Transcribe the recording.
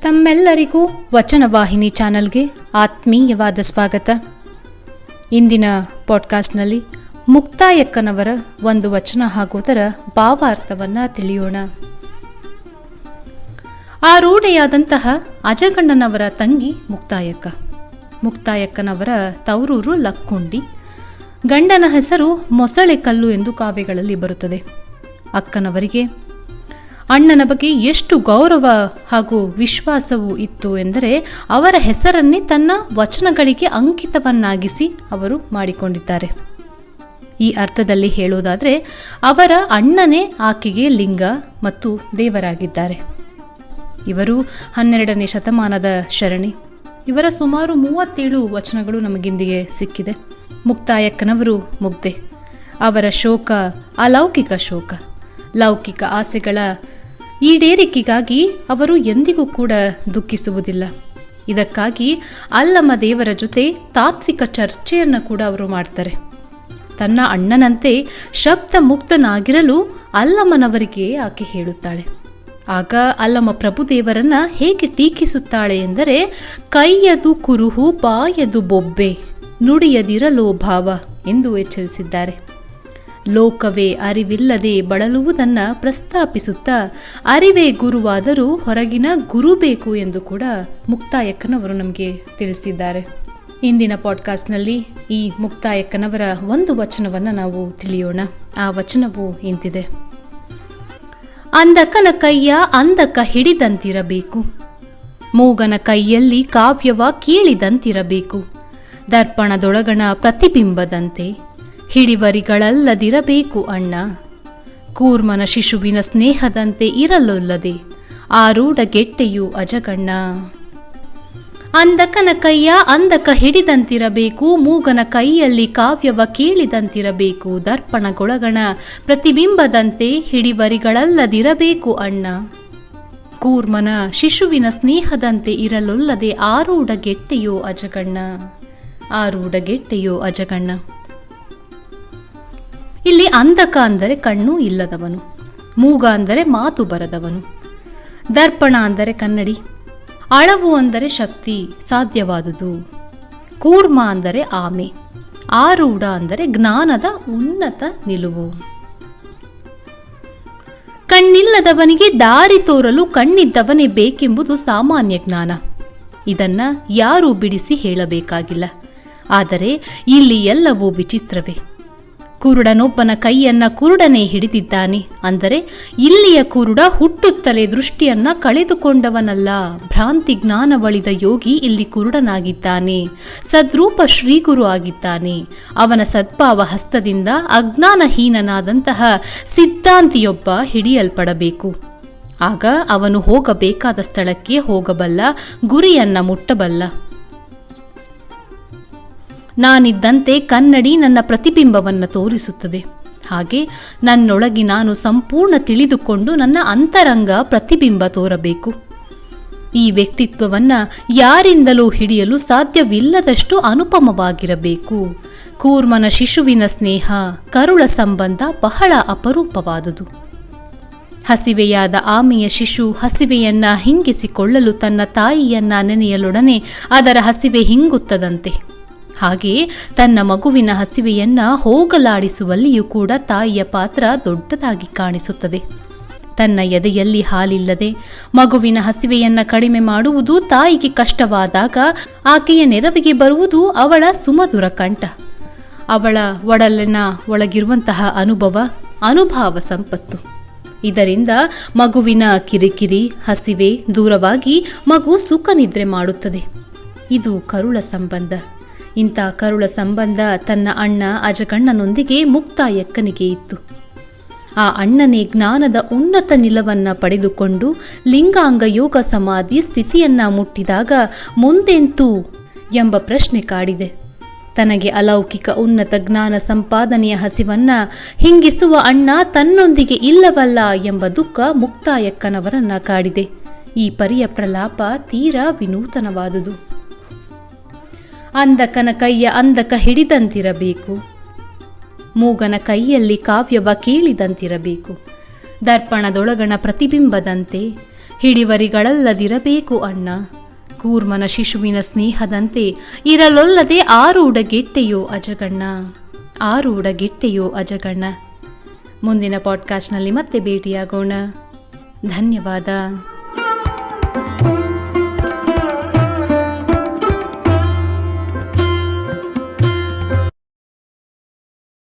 ತಮ್ಮೆಲ್ಲರಿಗೂ ವಚನವಾಹಿನಿ ಚಾನಲ್ಗೆ ಆತ್ಮೀಯವಾದ ಸ್ವಾಗತ. ಇಂದಿನ ಪಾಡ್ಕಾಸ್ಟ್ನಲ್ಲಿ ಮುಕ್ತಾಯಕ್ಕನವರ ಒಂದು ವಚನ ಹಾಗೂ ಅದರ ಭಾವಾರ್ಥವನ್ನು ತಿಳಿಯೋಣ. ಆರೂಢೆಯಾದಂತಹ ಅಜಗಣ್ಣನವರ ತಂಗಿ ಮುಕ್ತಾಯಕ್ಕ. ಮುಕ್ತಾಯಕ್ಕನವರ ತವರೂರು ಲಕ್ಕುಂಡಿ. ಗಂಡನ ಹೆಸರು ಮೊಸಳೆಕಲ್ಲು ಎಂದು ಕಾವ್ಯಗಳಲ್ಲಿ ಬರುತ್ತದೆ. ಅಕ್ಕನವರಿಗೆ ಅಣ್ಣನ ಬಗ್ಗೆ ಎಷ್ಟು ಗೌರವ ಹಾಗೂ ವಿಶ್ವಾಸವೂ ಇತ್ತು ಎಂದರೆ ಅವರ ಹೆಸರನ್ನೇ ತನ್ನ ವಚನಗಳಿಗೆ ಅಂಕಿತವನ್ನಾಗಿಸಿ ಅವರು ಮಾಡಿಕೊಂಡಿದ್ದಾರೆ. ಈ ಅರ್ಥದಲ್ಲಿ ಹೇಳೋದಾದರೆ ಅವರ ಅಣ್ಣನೇ ಆಕೆಗೆ ಲಿಂಗ ಮತ್ತು ದೇವರಾಗಿದ್ದಾರೆ. ಇವರು 12ನೇ ಶತಮಾನದ ಶರಣಿ. ಇವರ ಸುಮಾರು 37 ವಚನಗಳು ನಮಗಿಂದಿಗೆ ಸಿಕ್ಕಿದೆ. ಮುಕ್ತಾಯಕ್ಕನವರು ಮುಗ್ಧೆ. ಅವರ ಶೋಕ ಅಲೌಕಿಕ ಶೋಕ. ಲೌಕಿಕ ಆಸೆಗಳ ಈಡೇರಿಕೆಗಾಗಿ ಅವರು ಎಂದಿಗೂ ಕೂಡ ದುಃಖಿಸುವುದಿಲ್ಲ. ಇದಕ್ಕಾಗಿ ಅಲ್ಲಮ ದೇವರ ಜೊತೆ ತಾತ್ವಿಕ ಚರ್ಚೆಯನ್ನು ಕೂಡ ಅವರು ಮಾಡ್ತಾರೆ. ತನ್ನ ಅಣ್ಣನಂತೆ ಶಬ್ದ ಮುಕ್ತನಾಗಿರಲು ಅಲ್ಲಮನವರಿಗೆ ಆಕೆ ಹೇಳುತ್ತಾಳೆ. ಆಗ ಅಲ್ಲಮ ಪ್ರಭುದೇವರನ್ನ ಹೇಗೆ ಟೀಕಿಸುತ್ತಾಳೆ ಎಂದರೆ, ಕೈಯದು ಕುರುಹು ಬಾಯದು ಬೊಬ್ಬೆ ನುಡಿಯದಿರಲೋ ಭಾವ ಎಂದು ಎಚ್ಚರಿಸಿದ್ದಾರೆ. ಲೋಕವೇ ಅರಿವಿಲ್ಲದೆ ಬಳಲುವುದನ್ನು ಪ್ರಸ್ತಾಪಿಸುತ್ತಾ ಅರಿವೇ ಗುರುವಾದರೂ ಹೊರಗಿನ ಗುರು ಬೇಕು ಎಂದು ಕೂಡ ಮುಕ್ತಾಯಕ್ಕನವರು ನಮಗೆ ತಿಳಿಸಿದ್ದಾರೆ. ಇಂದಿನ ಪಾಡ್ಕಾಸ್ಟ್ನಲ್ಲಿ ಈ ಮುಕ್ತಾಯಕ್ಕನವರ ಒಂದು ವಚನವನ್ನು ನಾವು ತಿಳಿಯೋಣ. ಆ ವಚನವು ಇಂತಿದೆ: ಅಂದಕನ ಕೈಯ ಅಂದಕ ಹಿಡಿದಂತಿರಬೇಕು, ಮೂಗನ ಕೈಯಲ್ಲಿ ಕಾವ್ಯವ ಕೀಳಿದಂತಿರಬೇಕು, ದರ್ಪಣದೊಳಗಣ ಪ್ರತಿಬಿಂಬದಂತೆ ಹಿಡಿವರಿಗಳಲ್ಲದಿರಬೇಕು ಅಣ್ಣ, ಕೂರ್ಮನ ಶಿಶುವಿನ ಸ್ನೇಹದಂತೆ ಇರಲೊಲ್ಲದೆ ಆರೂಢ ಗೆಟ್ಟೆಯು ಅಜಗಣ್ಣ. ಅಂದಕನ ಕೈಯ ಅಂದಕ ಹಿಡಿದಂತಿರಬೇಕು, ಮೂಗನ ಕೈಯಲ್ಲಿ ಕಾವ್ಯವ ಕೀಳಿದಂತಿರಬೇಕು, ದರ್ಪಣಗೊಳಗಣ ಪ್ರತಿಬಿಂಬದಂತೆ ಹಿಡಿವರಿಗಳಲ್ಲದಿರಬೇಕು ಅಣ್ಣ, ಕೂರ್ಮನ ಶಿಶುವಿನ ಸ್ನೇಹದಂತೆ ಇರಲೊಲ್ಲದೆ ಆರೂಢ ಗೆಟ್ಟೆಯೋ ಅಜಗಣ್ಣ. ಆರೂಢ ಗೆಟ್ಟೆಯೋ ಅಜಗಣ್ಣ. ಇಲ್ಲಿ ಅಂದಕ ಅಂದರೆ ಕಣ್ಣು ಇಲ್ಲದವನು, ಮೂಗ ಅಂದರೆ ಮಾತು ಬರದವನು, ದರ್ಪಣ ಅಂದರೆ ಕನ್ನಡಿ, ಅಳವು ಅಂದರೆ ಶಕ್ತಿ ಸಾಧ್ಯವಾದುದು, ಕೂರ್ಮ ಅಂದರೆ ಆಮೆ, ಆರೂಢ ಅಂದರೆ ಜ್ಞಾನದ ಉನ್ನತ ನಿಲುವು. ಕಣ್ಣಿಲ್ಲದವನಿಗೆ ದಾರಿ ತೋರಲು ಕಣ್ಣಿದ್ದವನೇ ಬೇಕೆಂಬುದು ಸಾಮಾನ್ಯ ಜ್ಞಾನ. ಇದನ್ನ ಯಾರೂ ಬಿಡಿಸಿ ಹೇಳಬೇಕಾಗಿಲ್ಲ. ಆದರೆ ಇಲ್ಲಿ ಎಲ್ಲವೂ ವಿಚಿತ್ರವೇ. ಕುರುಡನೊಬ್ಬನ ಕೈಯನ್ನ ಕುರುಡನೇ ಹಿಡಿದಿದ್ದಾನೆ ಅಂದರೆ ಇಲ್ಲಿಯ ಕುರುಡ ಹುಟ್ಟುತ್ತಲೇ ದೃಷ್ಟಿಯನ್ನ ಕಳೆದುಕೊಂಡವನಲ್ಲ, ಭ್ರಾಂತಿ ಜ್ಞಾನವಳಿದ ಯೋಗಿ ಇಲ್ಲಿ ಕುರುಡನಾಗಿದ್ದಾನೆ, ಸದ್ರೂಪ ಶ್ರೀಗುರು ಆಗಿದ್ದಾನೆ. ಅವನ ಸದ್ಭಾವ ಹಸ್ತದಿಂದ ಅಜ್ಞಾನಹೀನನಾದಂತಹ ಸಿದ್ಧಾಂತಿಯೊಬ್ಬ ಹಿಡಿಯಲ್ಪಡಬೇಕು. ಆಗ ಅವನು ಹೋಗಬೇಕಾದ ಸ್ಥಳಕ್ಕೆ ಹೋಗಬಲ್ಲ, ಗುರಿಯನ್ನ ಮುಟ್ಟಬಲ್ಲ. ನಾನಿದ್ದಂತೆ ಕನ್ನಡಿ ನನ್ನ ಪ್ರತಿಬಿಂಬವನ್ನು ತೋರಿಸುತ್ತದೆ. ಹಾಗೆ ನನ್ನೊಳಗೆ ನಾನು ಸಂಪೂರ್ಣ ತಿಳಿದುಕೊಂಡು ನನ್ನ ಅಂತರಂಗ ಪ್ರತಿಬಿಂಬ ತೋರಬೇಕು. ಈ ವ್ಯಕ್ತಿತ್ವವನ್ನು ಯಾರಿಂದಲೂ ಹಿಡಿಯಲು ಸಾಧ್ಯವಿಲ್ಲದಷ್ಟು ಅನುಪಮವಾಗಿರಬೇಕು. ಕೂರ್ಮನ ಶಿಶುವಿನ ಸ್ನೇಹ, ಕರುಳ ಸಂಬಂಧ ಬಹಳ ಅಪರೂಪವಾದುದು. ಹಸಿವೆಯಾದ ಆಮೆಯ ಶಿಶು ಹಸಿವೆಯನ್ನ ಹಿಂಗಿಸಿಕೊಳ್ಳಲು ತನ್ನ ತಾಯಿಯನ್ನ ನೆನೆಯಲೊಡನೆ ಅದರ ಹಸಿವೆ ಹಿಂಗುತ್ತದಂತೆ. ಹಾಗೆಯೇ ತನ್ನ ಮಗುವಿನ ಹಸಿವೆಯನ್ನ ಹೋಗಲಾಡಿಸುವಲ್ಲಿಯೂ ಕೂಡ ತಾಯಿಯ ಪಾತ್ರ ದೊಡ್ಡದಾಗಿ ಕಾಣಿಸುತ್ತದೆ. ತನ್ನ ಎದೆಯಲ್ಲಿ ಹಾಲಿಲ್ಲದೆ ಮಗುವಿನ ಹಸಿವೆಯನ್ನ ಕಡಿಮೆ ಮಾಡುವುದು ತಾಯಿಗೆ ಕಷ್ಟವಾದಾಗ ಆಕೆಯ ನೆರವಿಗೆ ಬರುವುದು ಅವಳ ಸುಮಧುರ ಕಂಠ. ಅವಳ ಒಡಲಿನ ಒಳಗಿರುವಂತಹ ಅನುಭವ ಸಂಪತ್ತು. ಇದರಿಂದ ಮಗುವಿನ ಕಿರಿಕಿರಿ, ಹಸಿವೆ ದೂರವಾಗಿ ಮಗು ಸುಖ ನಿದ್ರೆ ಮಾಡುತ್ತದೆ. ಇದು ಕರುಳ ಸಂಬಂಧ. ಇಂಥ ಕರುಳ ಸಂಬಂಧ ತನ್ನ ಅಣ್ಣ ಅಜಗಣ್ಣನೊಂದಿಗೆ ಮುಕ್ತಾಯಕ್ಕನಿಗೆ ಇತ್ತು. ಆ ಅಣ್ಣನೇ ಜ್ಞಾನದ ಉನ್ನತ ನಿಲವನ್ನು ಪಡೆದುಕೊಂಡು ಲಿಂಗಾಂಗ ಯೋಗ ಸಮಾಧಿ ಸ್ಥಿತಿಯನ್ನ ಮುಟ್ಟಿದಾಗ ಮುಂದೆಂತೂ ಎಂಬ ಪ್ರಶ್ನೆ ಕಾಡಿದೆ. ತನಗೆ ಅಲೌಕಿಕ ಉನ್ನತ ಜ್ಞಾನ ಸಂಪಾದನೆಯ ಹಸಿವನ್ನ ಹಿಂಗಿಸುವ ಅಣ್ಣ ತನ್ನೊಂದಿಗೆ ಇಲ್ಲವಲ್ಲ ಎಂಬ ದುಃಖ ಮುಕ್ತಾಯಕ್ಕನವರನ್ನ ಕಾಡಿದೆ. ಈ ಪರಿಯ ಪ್ರಲಾಪ ತೀರಾ ವಿನೂತನವಾದುದು. ಅಂದಕನ ಕೈಯ ಅಂದಕ ಹಿಡಿದಂತಿರಬೇಕು, ಮೂಗನ ಕೈಯಲ್ಲಿ ಕಾವ್ಯವ ಕೀಳಿದಂತಿರಬೇಕು, ದರ್ಪಣದೊಳಗಣ ಪ್ರತಿಬಿಂಬದಂತೆ ಹಿಡಿವರಿಗಳಲ್ಲದಿರಬೇಕು ಅಣ್ಣ. ಕೂರ್ಮನ ಶಿಶುವಿನ ಸ್ನೇಹದಂತೆ ಇರಲೊಲ್ಲದೆ ಆರೂಢಗೆಟ್ಟೆಯೋ ಅಜಗಣ್ಣ, ಆರೂಢಗೆಟ್ಟೆಯೋ ಅಜಗಣ್ಣ. ಮುಂದಿನ ಪಾಡ್ಕಾಸ್ಟ್ನಲ್ಲಿ ಮತ್ತೆ ಭೇಟಿಯಾಗೋಣ. ಧನ್ಯವಾದ.